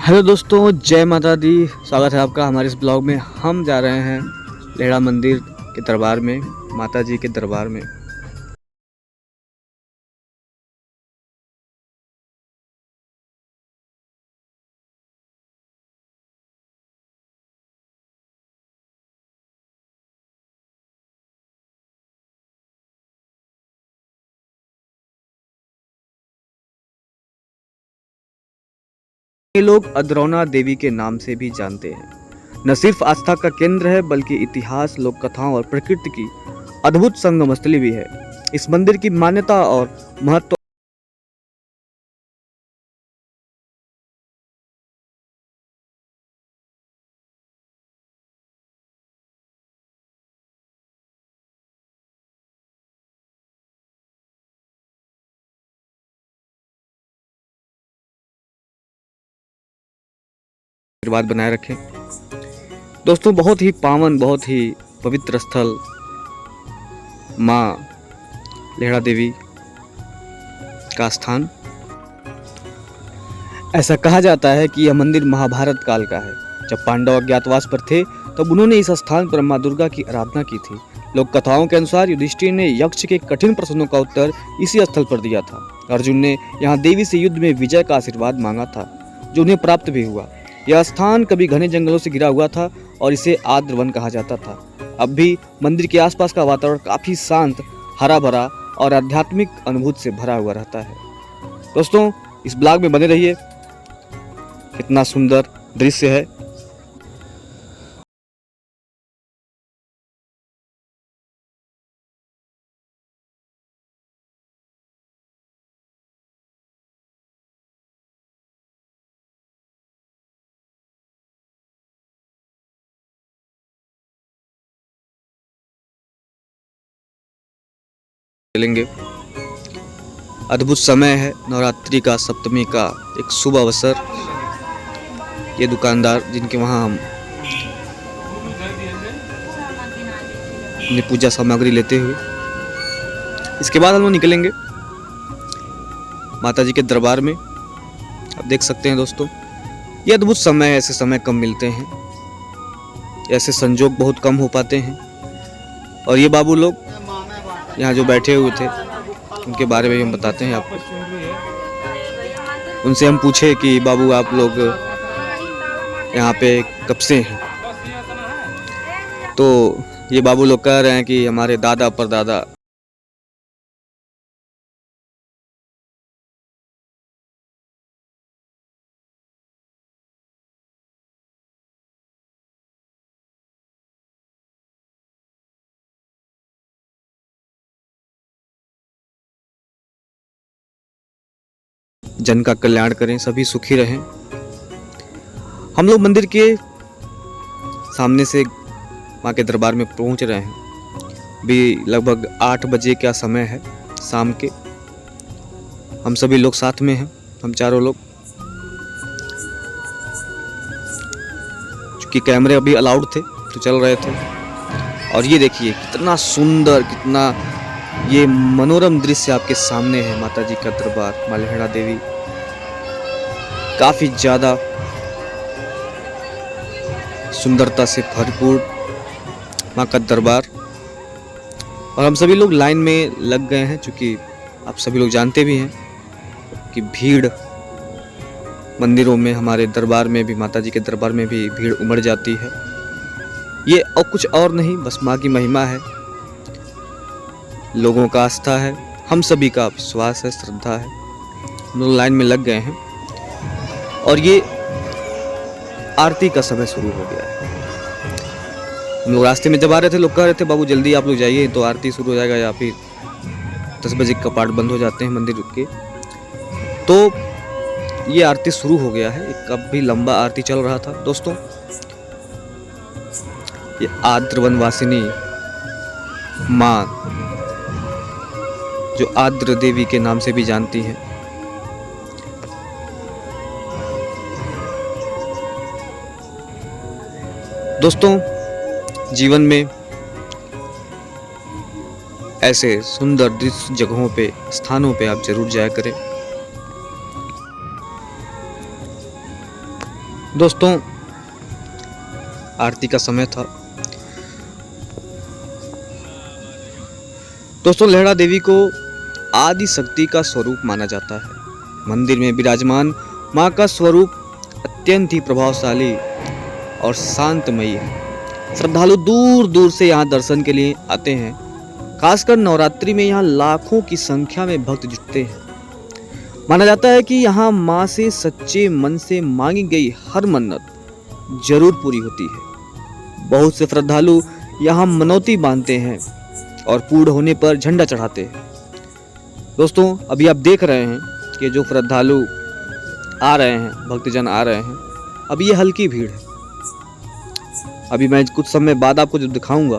Hello दोस्तों, जय माता दी। स्वागत है आपका हमारे इस ब्लॉग में। हम जा रहे हैं लेहड़ा मंदिर के दरबार में, माता जी के दरबार में। ये लोग अदरौना देवी के नाम से भी जानते हैं। न सिर्फ आस्था का केंद्र है बल्कि इतिहास, लोक कथाओं और प्रकृति की अद्भुत संगम स्थली भी है। इस मंदिर की मान्यता और महत्व आशीर्वाद बनाए रखें। दोस्तों, बहुत ही पावन, बहुत ही पवित्र स्थल माँ लेहड़ा देवी का स्थान। ऐसा कहा जाता है कि यह मंदिर महाभारत काल का है। जब पांडव अज्ञातवास पर थे तब उन्होंने इस स्थान पर मां दुर्गा की आराधना की थी। लोक कथाओं के अनुसार युधिष्ठिर ने यक्ष के कठिन प्रश्नों का उत्तर इसी स्थल पर दिया था। अर्जुन ने यहाँ देवी से युद्ध में विजय का आशीर्वाद मांगा था, जो उन्हें प्राप्त भी हुआ। यह स्थान कभी घने जंगलों से घिरा हुआ था और इसे आर्द्र वन कहा जाता था। अब भी मंदिर के आसपास का वातावरण काफी शांत, हरा भरा और आध्यात्मिक अनुभूति से भरा हुआ रहता है। दोस्तों, इस ब्लॉग में बने रहिए। कितना सुंदर दृश्य है। चलेंगे। अद्भुत समय है, नवरात्रि का, सप्तमी का एक शुभ अवसर। ये दुकानदार जिनके वहाँ हम अपनी पूजा सामग्री लेते हुए, इसके बाद हम लोग निकलेंगे माता जी के दरबार में। आप देख सकते हैं दोस्तों, ये अद्भुत समय है। ऐसे समय कम मिलते हैं, ऐसे संजोग बहुत कम हो पाते हैं। और ये बाबू लोग यहाँ जो बैठे हुए थे, उनके बारे में हम बताते हैं आपको। उनसे हम पूछे कि बाबू, आप लोग यहाँ पे कब से हैं? तो ये बाबू लोग कह रहे हैं कि हमारे दादा परदादा जन का कल्याण करें, सभी सुखी रहें। हम लोग मंदिर के सामने से माँ के दरबार में पहुंच रहे हैं। अभी लगभग 8 बजे का समय है शाम के। हम सभी लोग साथ में हैं, हम चारों लोग। चूंकि कैमरे अभी अलाउड थे तो चल रहे थे। और ये देखिए कितना सुंदर, कितना ये मनोरम दृश्य आपके सामने है। माता जी का दरबार, मां लेहड़ा देवी, काफी ज्यादा सुंदरता से भरपूर मां का दरबार। और हम सभी लोग लाइन में लग गए हैं, क्योंकि आप सभी लोग जानते भी हैं कि भीड़ मंदिरों में, हमारे दरबार में भी, माता जी के दरबार में भी भीड़ उमड़ जाती है। ये और कुछ और नहीं, बस मां की महिमा है, लोगों का आस्था है, हम सभी का विश्वास है, श्रद्धा है। हम लोग लाइन में लग गए हैं और ये आरती का समय शुरू हो गया है। हम लोग रास्ते में जब आ रहे थे, लोग कह रहे थे बाबू जल्दी आप लोग जाइए, तो आरती शुरू हो जाएगा, या फिर 10 बजे कपाट बंद हो जाते हैं मंदिर के। तो ये आरती शुरू हो गया है। एक काफी लंबा आरती चल रहा था दोस्तों। ये आर्द्र वनवासिनी माँ, जो आर्द्र देवी के नाम से भी जानती हैं, दोस्तों, जीवन में ऐसे सुंदर दृश्य जगहों पे, स्थानों पे आप जरूर जाया करें। दोस्तों, आरती का समय था। दोस्तों, लेहड़ा देवी को आदि शक्ति का स्वरूप माना जाता है। मंदिर में विराजमान मां का स्वरूप अत्यंत ही प्रभावशाली और शांतमयी है। श्रद्धालु दूर दूर से यहाँ दर्शन के लिए आते हैं। खासकर नवरात्रि में यहाँ लाखों की संख्या में भक्त जुटते हैं। माना जाता है कि यहाँ मां से सच्चे मन से मांगी गई हर मन्नत जरूर पूरी होती है। बहुत से श्रद्धालु यहाँ मनौती बांधते हैं और पूर्ण होने पर झंडा चढ़ाते हैं। दोस्तों, अभी आप देख रहे हैं कि जो श्रद्धालु आ रहे हैं, भक्तजन आ रहे हैं, अभी ये हल्की भीड़ है। अभी मैं कुछ समय बाद आपको जब दिखाऊंगा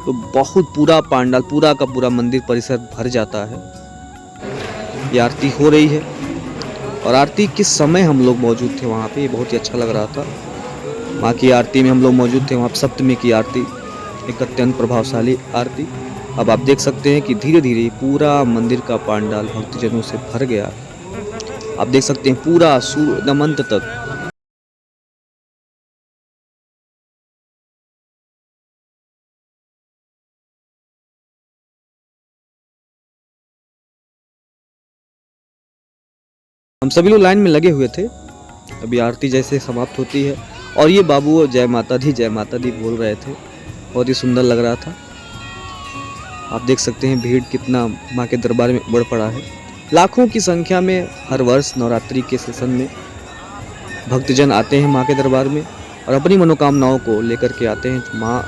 तो बहुत पूरा पांडाल, पूरा का पूरा मंदिर परिसर भर जाता है। ये आरती हो रही है और आरती किस समय हम लोग मौजूद थे वहाँ पे, ये बहुत ही अच्छा लग रहा था। माँ की आरती में हम लोग मौजूद थे, वहाँ सप्तमी की आरती, एक अत्यंत प्रभावशाली आरती। अब आप देख सकते हैं कि धीरे धीरे पूरा मंदिर का पांडाल भक्तजनों से भर गया। आप देख सकते हैं पूरा सूर्य नमंत तक। हम सभी लोग लाइन में लगे हुए थे। अभी आरती जैसे समाप्त होती है और ये बाबू जय माता दी बोल रहे थे। बहुत ही सुंदर लग रहा था। आप देख सकते हैं भीड़ कितना माँ के दरबार में उमड़ पड़ा है। लाखों की संख्या में हर वर्ष नवरात्रि के सेशन में भक्तजन आते हैं माँ के दरबार में और अपनी मनोकामनाओं को लेकर के आते हैं। माँ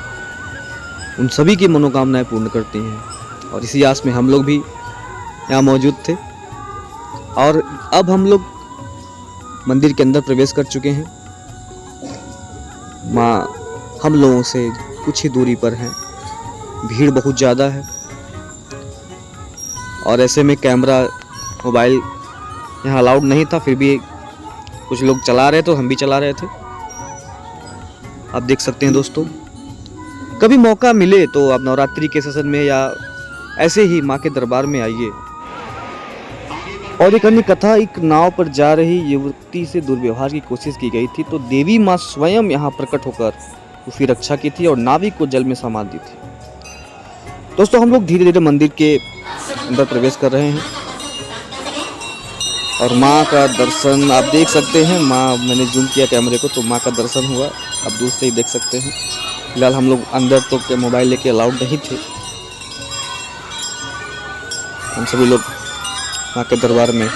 उन सभी की मनोकामनाएं पूर्ण करती हैं और इसी आस में हम लोग भी यहाँ मौजूद थे। और अब हम लोग मंदिर के अंदर प्रवेश कर चुके हैं। माँ हम लोगों से कुछ ही दूरी पर है। भीड़ बहुत ज़्यादा है और ऐसे में कैमरा, मोबाइल यहाँ अलाउड नहीं था, फिर भी कुछ लोग चला रहे तो हम भी चला रहे थे। आप देख सकते हैं दोस्तों, कभी मौका मिले तो आप नवरात्रि के सेशन में या ऐसे ही माँ के दरबार में आइए। और एक अन्य कथा, एक नाव पर जा रही युवती से दुर्व्यवहार की कोशिश की गई थी तो देवी माँ स्वयं यहाँ प्रकट होकर उसकी रक्षा की थी और नाविक को जल में संभाल दी थी। दोस्तों, हम लोग धीरे धीरे मंदिर के अंदर प्रवेश कर रहे हैं और माँ का दर्शन आप देख सकते हैं। माँ, मैंने जूम किया कैमरे को तो माँ का दर्शन हुआ, आप दूर से ही देख सकते हैं। फिलहाल हम लोग अंदर तो मोबाइल लेके अलाउड नहीं थे। हम सभी लोग माँ के दरबार में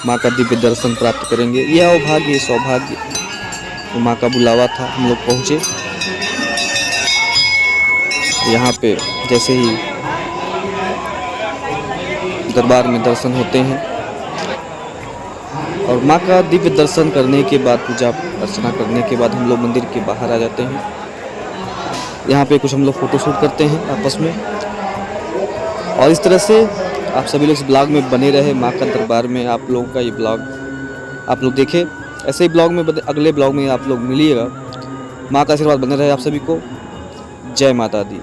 माँ का दिव्य दर्शन प्राप्त करेंगे। यह अभाग्य सौभाग्य तो माँ का बुलावा था। हम लोग पहुँचे यहाँ पे, जैसे ही दरबार में दर्शन होते हैं और माँ का दिव्य दर्शन करने के बाद, पूजा अर्चना करने के बाद हम लोग मंदिर के बाहर आ जाते हैं। यहाँ पे कुछ हम लोग फ़ोटो शूट करते हैं आपस में और इस तरह से आप सभी लोग इस ब्लॉग में बने रहे। माँ का दरबार में आप लोगों का ये ब्लॉग आप लोग देखें। ऐसे ही ब्लॉग में अगले ब्लॉग में आप लोग मिलिएगा। माँ का आशीर्वाद बने रहे आप सभी को। जय माता दी।